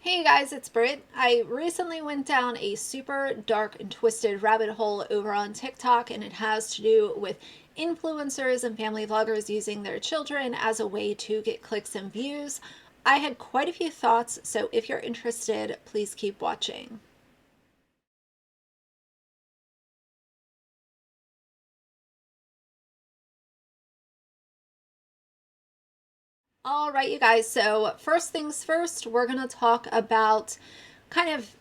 Hey guys, it's Britt. I recently went down a super dark and twisted rabbit hole over on TikTok, and it has to do with influencers and family vloggers using their children as a way to get clicks and views. I had quite a few thoughts, so if you're interested, please keep watching. All right, you guys, so first things first, we're going to talk about kind of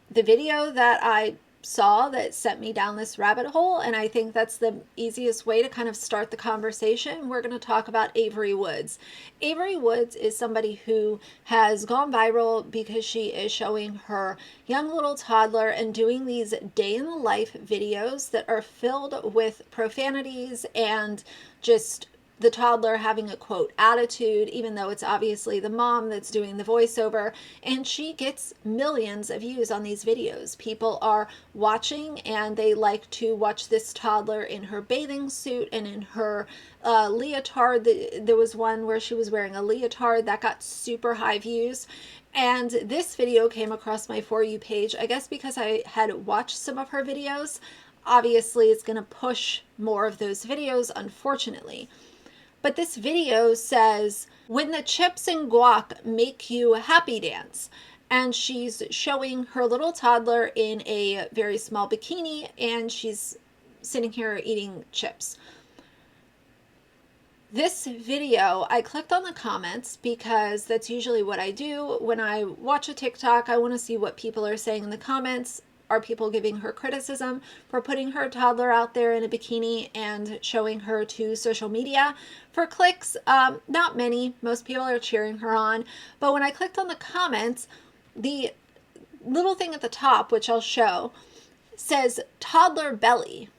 the video that I saw that sent me down this rabbit hole, and I think that's the easiest way to kind of start the conversation. We're going to talk about Avery Woods. Avery Woods is somebody who has gone viral because she is showing her young little toddler and doing these day in the life videos that are filled with profanities and just the toddler having a quote attitude, even though it's obviously the mom that's doing the voiceover, and she gets millions of views on these videos. People are watching and they like to watch this toddler in her bathing suit and in her leotard. There was one where she was wearing a leotard that got super high views. And this video came across my For You page, I guess because I had watched some of her videos. Obviously, it's going to push more of those videos, unfortunately. But this video says, when the chips and guac make you happy dance. And she's showing her little toddler in a very small bikini, and she's sitting here eating chips. This video, I clicked on the comments because that's usually what I do. When I watch a TikTok, I want to see what people are saying in the comments. Are people giving her criticism for putting her toddler out there in a bikini and showing her to social media for clicks? Not many. Most people are cheering her on. But when I clicked on the comments, the little thing at the top, which I'll show, says Toddler Belly.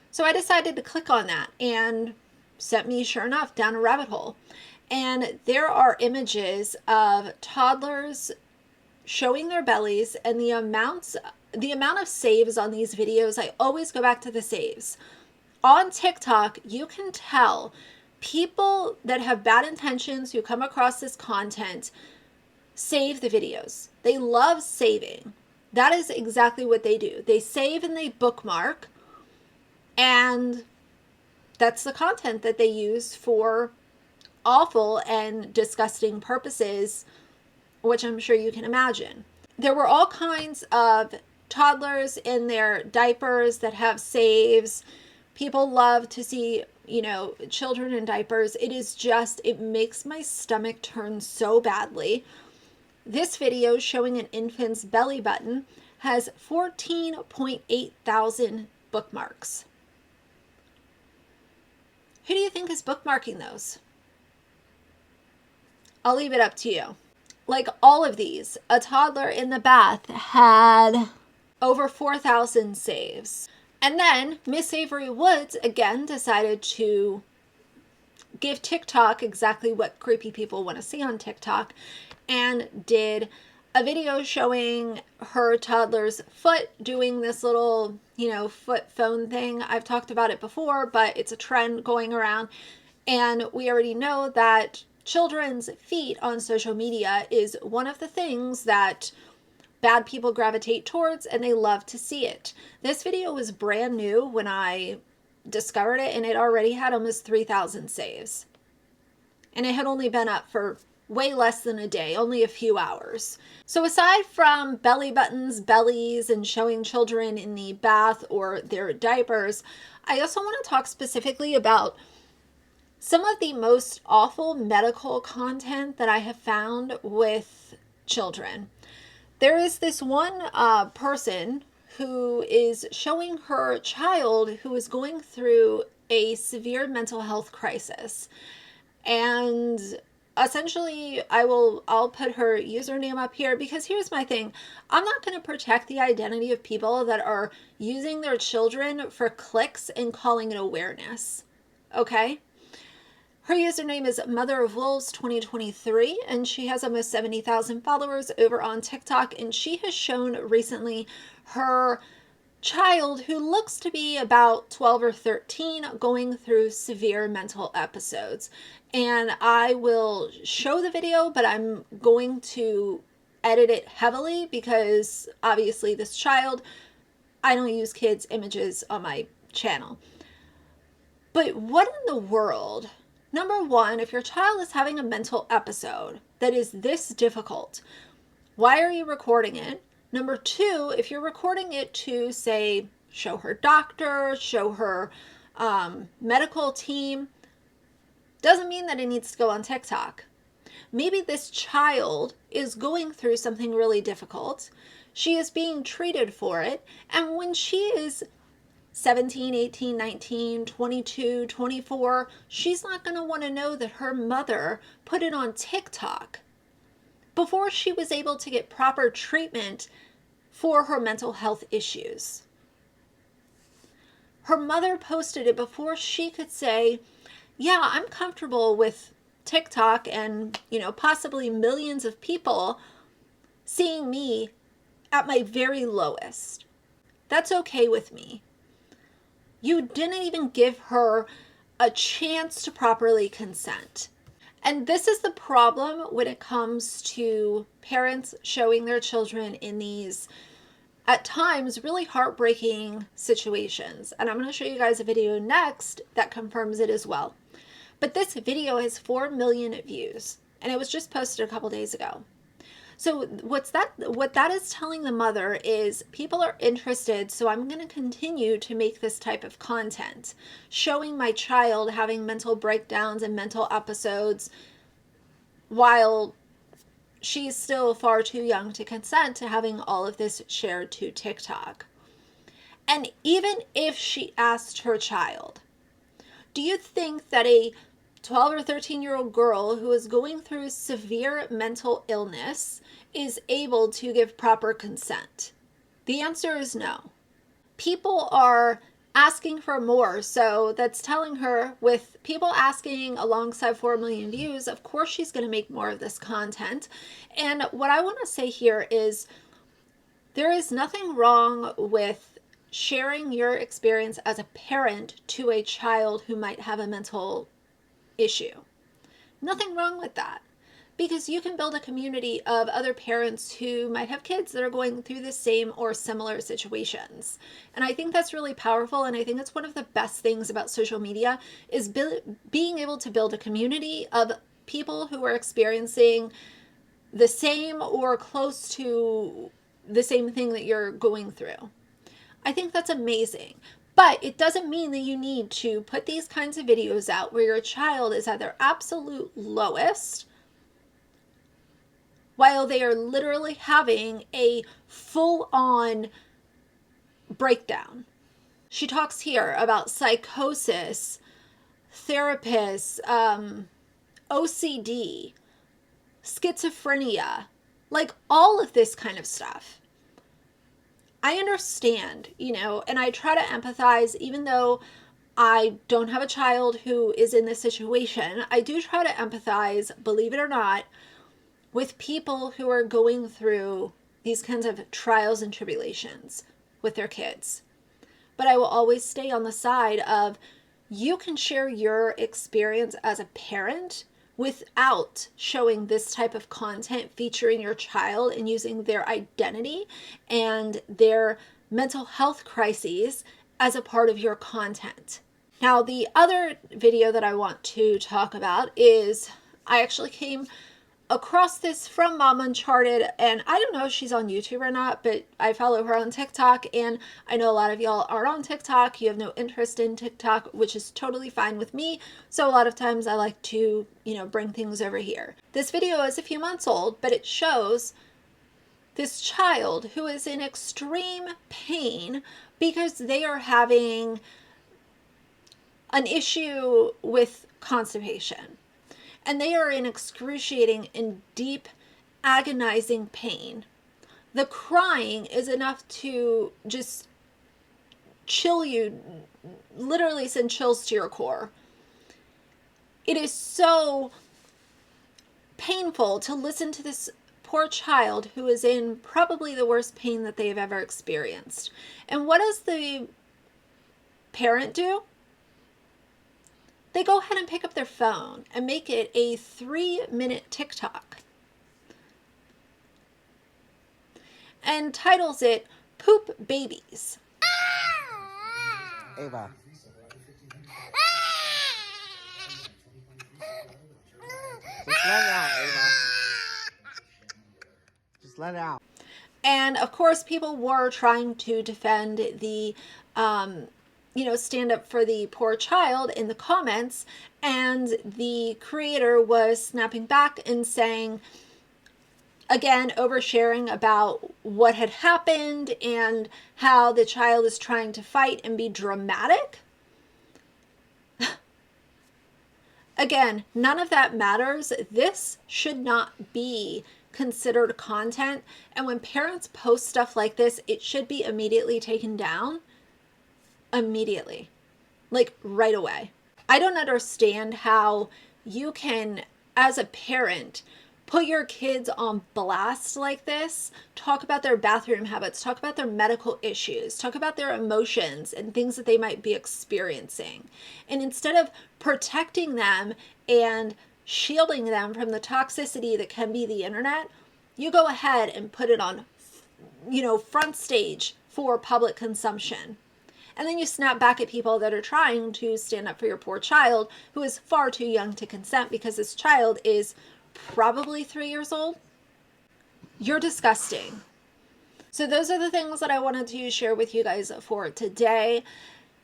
So I decided to click on that, and sent me, sure enough, down a rabbit hole. And there are images of toddlers showing their bellies, and the amount of saves on these videos, I always go back to the saves. On TikTok, you can tell people that have bad intentions who come across this content save the videos. They love saving. That is exactly what they do. They save and they bookmark, and that's the content that they use for awful and disgusting purposes, which I'm sure you can imagine. There were all kinds of toddlers in their diapers that have saves. People love to see, children in diapers. It makes my stomach turn so badly. This video showing an infant's belly button has 14.8 thousand bookmarks. Who do you think is bookmarking those? I'll leave it up to you. Like all of these, a toddler in the bath had over 4,000 saves. And then Miss Avery Woods again decided to give TikTok exactly what creepy people want to see on TikTok, and did a video showing her toddler's foot doing this little, foot phone thing. I've talked about it before, but it's a trend going around. And we already know that children's feet on social media is one of the things that bad people gravitate towards, and they love to see it. This video was brand new when I discovered it, and it already had almost 3,000 saves. And it had only been up for way less than a day, only a few hours. So aside from belly buttons, bellies, and showing children in the bath or their diapers, I also want to talk specifically about some of the most awful medical content that I have found with children. There is this one person who is showing her child who is going through a severe mental health crisis. And essentially, I'll put her username up here, because here's my thing. I'm not going to protect the identity of people that are using their children for clicks and calling it awareness. Okay? Her username is Mother of Wolves 2023, and she has almost 70,000 followers over on TikTok, and she has shown recently her child who looks to be about 12 or 13 going through severe mental episodes. And I will show the video, but I'm going to edit it heavily because obviously this child, I don't use kids' images on my channel. But what in the world? Number one, if your child is having a mental episode that is this difficult, why are you recording it? Number two, if you're recording it to, say, show her doctor, show her medical team, doesn't mean that it needs to go on TikTok. Maybe this child is going through something really difficult. She is being treated for it. And when she is 17, 18, 19, 22, 24, she's not going to want to know that her mother put it on TikTok before she was able to get proper treatment for her mental health issues. Her mother posted it before she could say, yeah, I'm comfortable with TikTok and, possibly millions of people seeing me at my very lowest. That's okay with me. You didn't even give her a chance to properly consent. And this is the problem when it comes to parents showing their children in these, at times, really heartbreaking situations. And I'm going to show you guys a video next that confirms it as well. But this video has 4 million views, and it was just posted a couple days ago. So what that is telling the mother is people are interested, so I'm going to continue to make this type of content, showing my child having mental breakdowns and mental episodes while she's still far too young to consent to having all of this shared to TikTok. And even if she asked her child, do you think that a 12 or 13-year-old girl who is going through severe mental illness is able to give proper consent? The answer is no. People are asking for more, so that's telling her, with people asking alongside 4 million views, of course she's going to make more of this content. And what I want to say here is there is nothing wrong with sharing your experience as a parent to a child who might have a mental issue. Nothing wrong with that, because you can build a community of other parents who might have kids that are going through the same or similar situations. And I think that's really powerful, and I think it's one of the best things about social media is being able to build a community of people who are experiencing the same or close to the same thing that you're going through. I think that's amazing. But it doesn't mean that you need to put these kinds of videos out where your child is at their absolute lowest while they are literally having a full-on breakdown. She talks here about psychosis, therapists, OCD, schizophrenia, like all of this kind of stuff. I understand, and I try to empathize, even though I don't have a child who is in this situation. I do try to empathize, believe it or not, with people who are going through these kinds of trials and tribulations with their kids. But I will always stay on the side of, you can share your experience as a parent without showing this type of content featuring your child and using their identity and their mental health crises as a part of your content. Now, the other video that I want to talk about is, I actually came across this from Mom Uncharted, and I don't know if she's on YouTube or not, but I follow her on TikTok, and I know a lot of y'all are on TikTok. You have no interest in TikTok, which is totally fine with me. So a lot of times I like to, bring things over here. This video is a few months old, but it shows this child who is in extreme pain because they are having an issue with constipation. And they are in excruciating and deep, agonizing pain. The crying is enough to just chill you, literally send chills to your core. It is so painful to listen to this poor child who is in probably the worst pain that they've ever experienced. And what does the parent do? They go ahead and pick up their phone and make it a 3-minute TikTok and titles it Poop Babies. Ava. Just let it out, Ava. Just let it out. And of course, people were trying to defend the, stand up for the poor child in the comments. And the creator was snapping back and saying, again, oversharing about what had happened and how the child is trying to fight and be dramatic. Again, none of that matters. This should not be considered content. And when parents post stuff like this, it should be immediately taken down. Immediately. Like right away. I don't understand how you can, as a parent, put your kids on blast like this, talk about their bathroom habits, talk about their medical issues, talk about their emotions and things that they might be experiencing. And instead of protecting them and shielding them from the toxicity that can be the internet, you go ahead and put it on, front stage for public consumption. And then you snap back at people that are trying to stand up for your poor child who is far too young to consent because this child is probably 3 years old. You're disgusting. So those are the things that I wanted to share with you guys for today.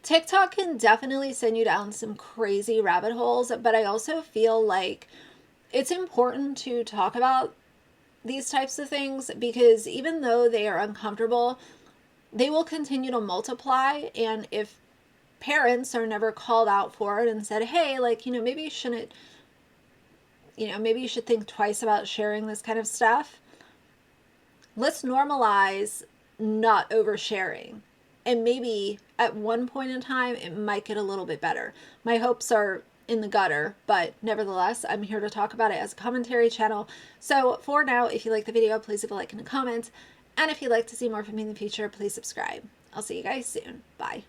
TikTok can definitely send you down some crazy rabbit holes, but I also feel like it's important to talk about these types of things because even though they are uncomfortable, they will continue to multiply. And if parents are never called out for it and said, hey, maybe you shouldn't, maybe you should think twice about sharing this kind of stuff. Let's normalize not oversharing. And maybe at one point in time, it might get a little bit better. My hopes are in the gutter, but nevertheless, I'm here to talk about it as a commentary channel. So for now, if you like the video, please leave a like and a comment. And if you'd like to see more from me in the future, please subscribe. I'll see you guys soon. Bye.